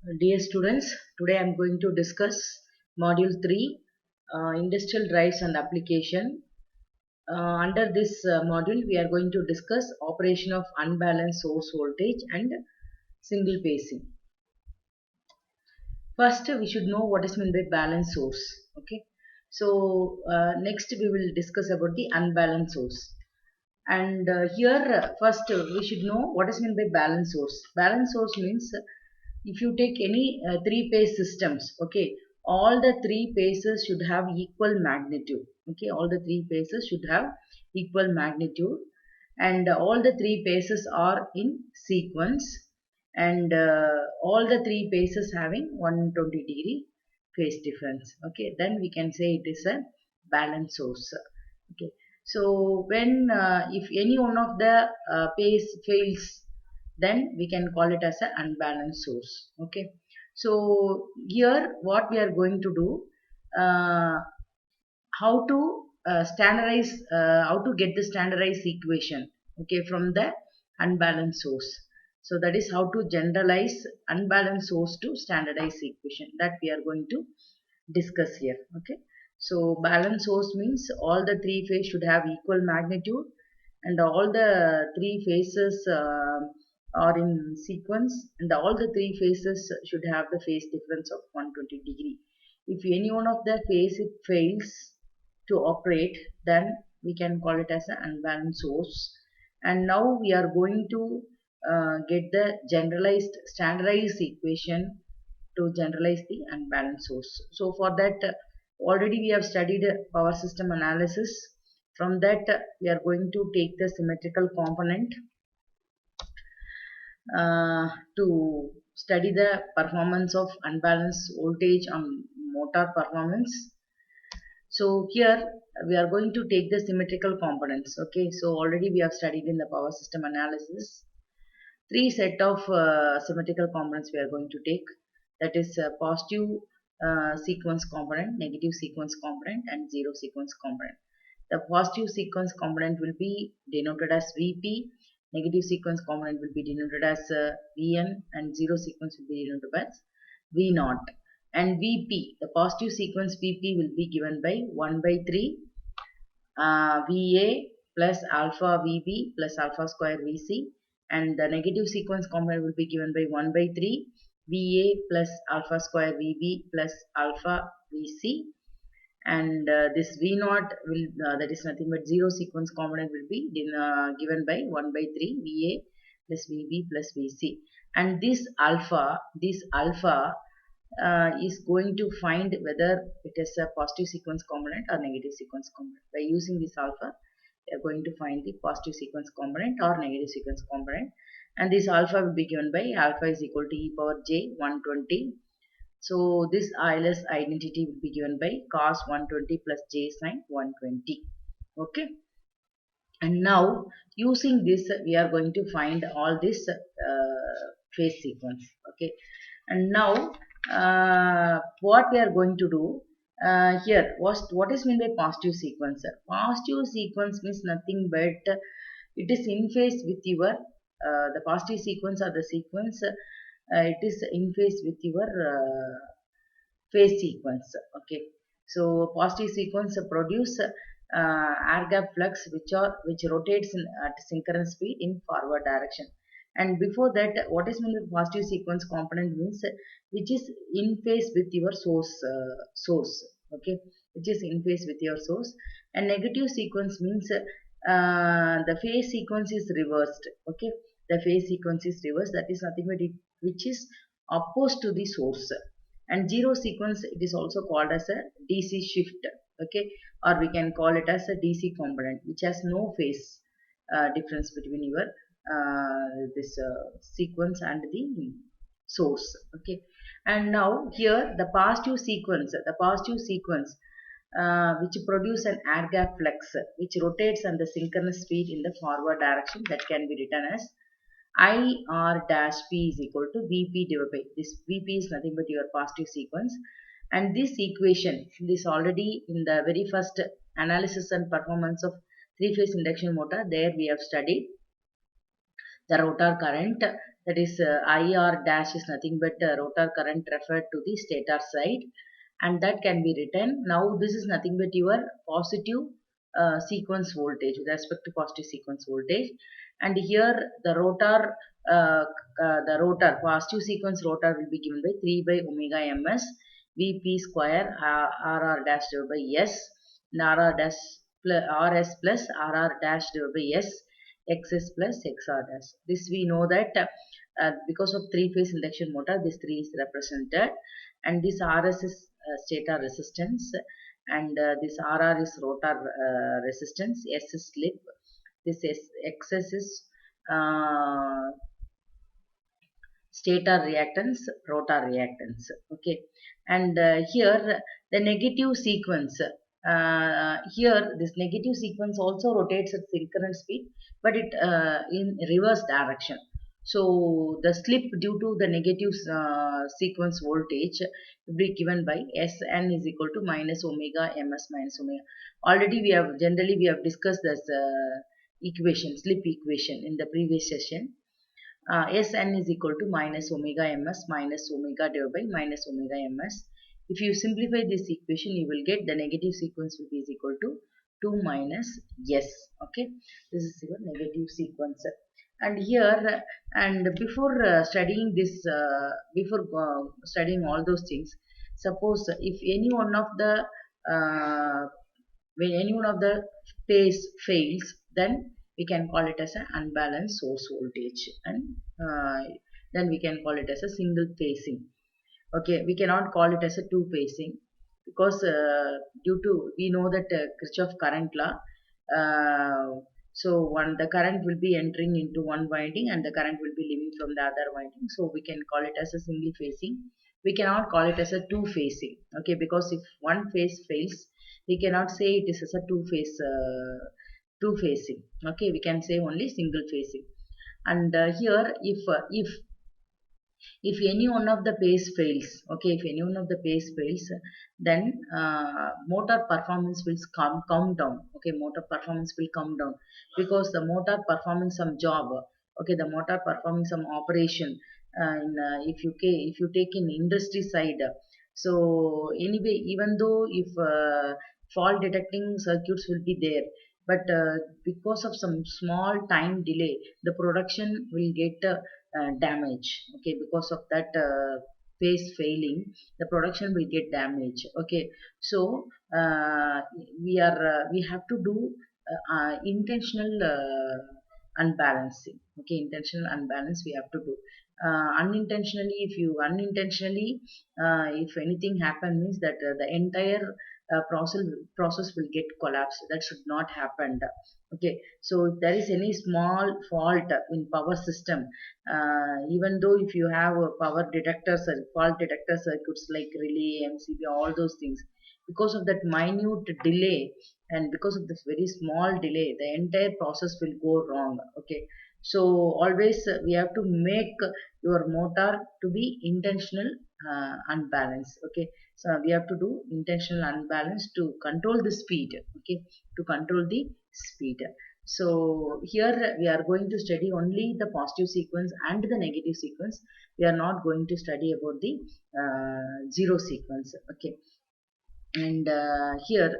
Dear students, today I am going to discuss Module 3 Industrial Drives and Application. Under this module, we are going to discuss operation of unbalanced source voltage and single phasing. First, we should know what is meant by balanced source. Okay. So, next we will discuss about the unbalanced source. And here, first we should know what is meant by balanced source. Balanced source means if you take any three-phase systems, okay, all the three phases should have equal magnitude. Okay, all the three phases should have equal magnitude, and all the three phases are in sequence, and all the three phases having 120-degree phase difference. Okay, then we can say it is a balanced source. Okay, so when if any one of the phase fails, then we can call it as an unbalanced source. Okay, so here what we are going to do, uh, how to standardize, how to get the standardized equation, okay, from the unbalanced source. So that is how to generalize unbalanced source to standardized equation, that we are going to discuss here. Okay, so balanced source means all the three phases should have equal magnitude, and all the three phases are in sequence, and all the three phases should have the phase difference of 120-degree. If any one of the phase it fails to operate, then we can call it as an unbalanced source. And now we are going to get the generalized standardized equation to generalize the unbalanced source. So for that, already we have studied power system analysis. From that, we are going to take the symmetrical component to study the performance of unbalanced voltage on motor performance. So here we are going to take the symmetrical components. Okay, so already we have studied in the power system analysis three set of symmetrical components we are going to take. That is positive sequence component, negative sequence component, and zero sequence component. The positive sequence component will be denoted as Vp, negative sequence component will be denoted as Vn, and zero sequence will be denoted as V0. And Vp, the positive sequence Vp will be given by 1 by 3 Va plus alpha Vb plus alpha square Vc, and the negative sequence component will be given by 1 by 3 Va plus alpha square Vb plus alpha Vc, and this V0 will, that is nothing but zero sequence component, will be given by 1 by 3 Va plus Vb plus Vc. And this alpha is going to find whether it is a positive sequence component or negative sequence component. By using this alpha, we are going to find the positive sequence component or negative sequence component, and this alpha will be given by alpha is equal to e power j 120. So this ILS identity will be given by cos 120 plus j sin 120. Okay, and now using this we are going to find all this phase sequence. Okay, and now what we are going to do here, what is meant by positive sequence? Positive sequence means nothing but it is in phase with your the positive sequence or the sequence, it is in phase with your phase sequence. Okay, so positive sequence produce air gap flux which rotates at synchronous speed in forward direction. And before that, what is meant by positive sequence component means which is in phase with your source. Okay, which is in phase with your source. And negative sequence means the phase sequence is reversed. Okay, the phase sequence is reversed, that is nothing but it which is opposed to the source. And zero sequence, it is also called as a DC shift. Okay, or we can call it as a DC component which has no phase difference between your this sequence and the source. Okay, and now here the positive sequence, which produce an air gap flux which rotates on the synchronous speed in the forward direction, that can be written as I r dash p is equal to Vp divided by this. Vp is nothing but your positive sequence, and this equation, this already in the very first analysis and performance of three-phase induction motor, there we have studied. The rotor current, that is IR dash, is nothing but rotor current referred to the stator side, and that can be written. Now this is nothing but your positive sequence voltage with respect to positive sequence voltage, and here the rotor positive sequence rotor will be given by 3 by omega ms Vp square RR dash divided by S, and RR dash plus RS plus RR dash divided by S, XS plus XR dash. This we know that because of three-phase induction motor, this 3 is represented, and this RS is stator resistance, and this RR is rotor resistance, S is slip, this is XS is uh, stator reactance, rotor reactance. Okay, and here the negative sequence. Here this negative sequence also rotates at synchronous speed, but it in reverse direction. So the slip due to the negative sequence voltage will be given by Sn is equal to minus omega ms minus omega. Already we have discussed this equation, slip equation, in the previous session. Sn is equal to minus omega ms minus omega divided by minus omega ms. If you simplify this equation, you will get the negative sequence will be is equal to 2 minus S. Okay, this is your negative sequence. And here, and before studying this, before studying all those things, suppose if any one of the uh, when any one of the phase fails, then we can call it as an unbalanced source voltage, and uh, then we can call it as a single phasing. Okay, we cannot call it as a two phasing, because due to we know that Kirchhoff current law. So one the current will be entering into one winding and the current will be leaving from the other winding. So we can call it as a single phasing. We cannot call it as a two phasing. Okay, because if one phase fails, we cannot say it is as a two phasing. Okay, we can say only single phasing. And here, if any one of the phase fails, okay, if any one of the phase fails, then motor performance will come down. Okay, motor performance will come down because the motor performing some job. Okay, the motor performing some operation. If you take in industry side, so anyway, even though if fault detecting circuits will be there, but because of some small time delay, the production will get damage. Okay, because of that phase failing, the production will get damage. Okay, so we have to do intentional unbalancing. Okay, intentional unbalance we have to do. Unintentionally, if you unintentionally, if anything happen, means that the entire process will get collapsed. That should not happen. Okay, so if there is any small fault in power system, even though if you have a power detectors or fault detector circuits like relay, MCB, all those things, because of that minute delay and because of this very small delay, the entire process will go wrong. Okay, so always we have to make your motor to be intentional unbalanced. Okay, so we have to do intentional unbalance to control the speed. Okay, to control the speed. So here we are going to study only the positive sequence and the negative sequence. We are not going to study about the zero sequence. Okay, and here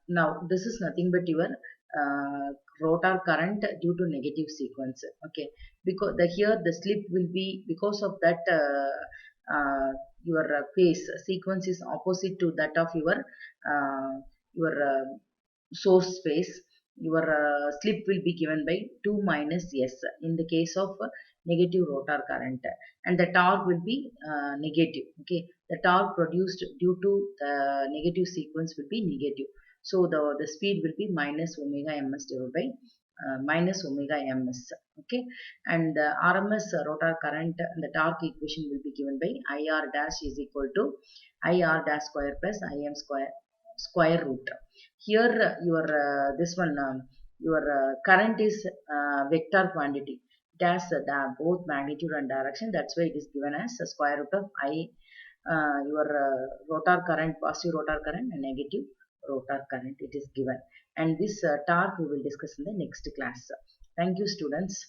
now this is nothing but your rotor current due to negative sequence. Okay, because here the slip will be because of that your phase sequence is opposite to that of your source phase. Your slip will be given by 2 minus S in the case of negative rotor current, and the torque will be negative. Okay, the torque produced due to the negative sequence will be negative. So the speed will be minus omega ms divided by minus omega ms. Okay, and RMS rotor current and the torque equation will be given by IR dash is equal to IR dash square plus IM square root. Here your this one your current is vector quantity. It has both magnitude and direction. That's why it is given as a square root of I your rotor current, positive rotor current and negative rotor current. It is given, and this torque we will discuss in the next class. Thank you, students.